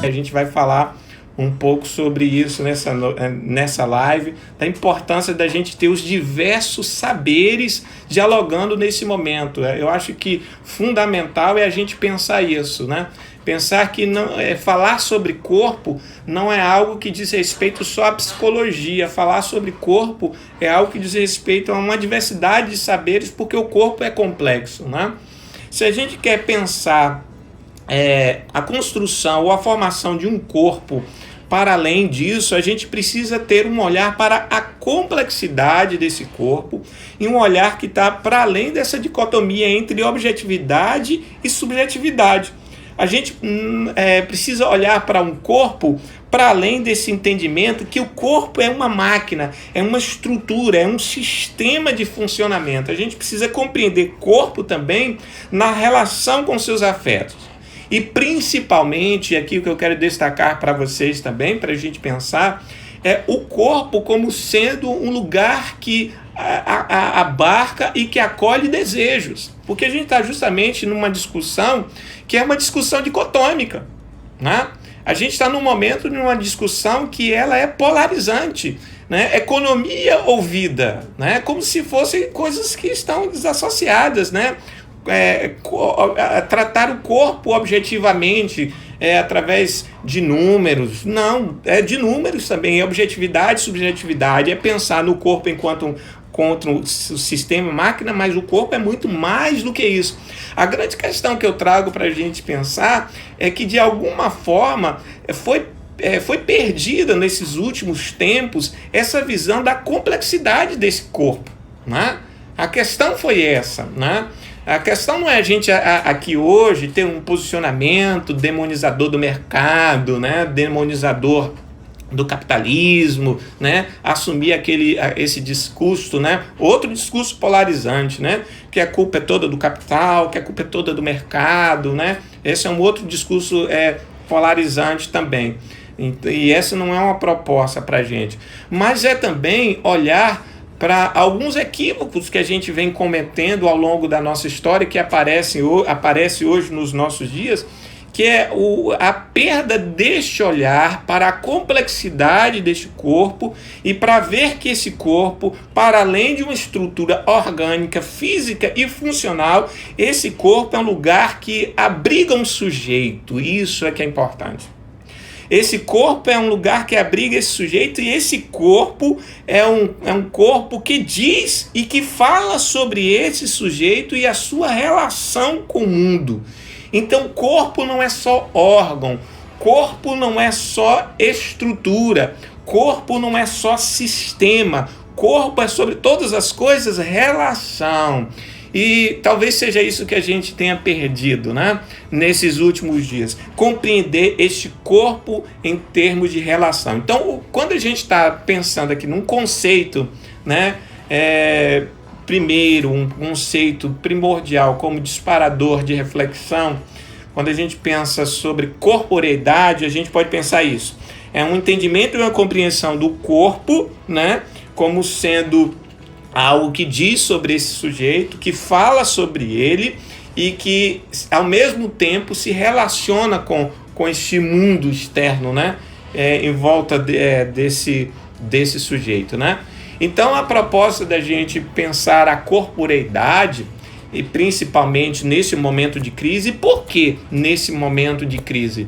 A gente vai falar um pouco sobre isso nessa live, da importância da gente ter os diversos saberes dialogando nesse momento. Eu acho que fundamental é a gente pensar isso, né? Pensar que falar sobre corpo não é algo que diz respeito só à psicologia. Falar sobre corpo é algo que diz respeito a uma diversidade de saberes, porque o corpo é complexo, né? Se a gente quer pensar a construção ou a formação de um corpo, para além disso, a gente precisa ter um olhar para a complexidade desse corpo e um olhar que está para além dessa dicotomia entre objetividade e subjetividade. A gente precisa olhar para um corpo para além desse entendimento que o corpo é uma máquina, é uma estrutura, é um sistema de funcionamento. A gente precisa compreender corpo também na relação com seus afetos. E principalmente, aqui o que eu quero destacar para vocês também, para a gente pensar, é o corpo como sendo um lugar que abarca e que acolhe desejos. Porque a gente está justamente numa discussão que é uma discussão dicotômica, né? A gente está num momento de uma discussão que ela é polarizante, né? Economia ou vida, né? Como se fossem coisas que estão desassociadas, né? Tratar o corpo objetivamente através de números. Não, é de números também, é objetividade, subjetividade, é pensar no corpo enquanto contra o sistema máquina, mas o corpo é muito mais do que isso. A grande questão que eu trago para a gente pensar é que, de alguma forma, foi perdida nesses últimos tempos essa visão da complexidade desse corpo, né? A questão foi essa, né? A questão não é a gente aqui hoje ter um posicionamento demonizador do mercado, né? Demonizador do capitalismo, né? Assumir esse discurso, né? Outro discurso polarizante, né? Que a culpa é toda do capital, que a culpa é toda do mercado, né? Esse é um outro discurso polarizante também. E essa não é uma proposta para a gente. Mas é também olhar para alguns equívocos que a gente vem cometendo ao longo da nossa história, que aparece hoje nos nossos dias, que é a perda deste olhar para a complexidade deste corpo e para ver que esse corpo, para além de uma estrutura orgânica, física e funcional, esse corpo é um lugar que abriga um sujeito. Isso é que é importante. Esse corpo é um lugar que abriga esse sujeito, e esse corpo é um corpo que diz e que fala sobre esse sujeito e a sua relação com o mundo. Então, corpo não é só órgão, corpo não é só estrutura, corpo não é só sistema, corpo é, sobre todas as coisas, relação. E talvez seja isso que a gente tenha perdido, né? Nesses últimos dias. Compreender este corpo em termos de relação. Então, quando a gente está pensando aqui num conceito, né? Primeiro, um conceito primordial como disparador de reflexão, quando a gente pensa sobre corporeidade, a gente pode pensar isso. É um entendimento e uma compreensão do corpo, né? Como sendo algo que diz sobre esse sujeito, que fala sobre ele e que, ao mesmo tempo, se relaciona com este mundo externo, né? Em volta desse sujeito, né? Então, a proposta da gente pensar a corporeidade, e principalmente nesse momento de crise. Por que nesse momento de crise?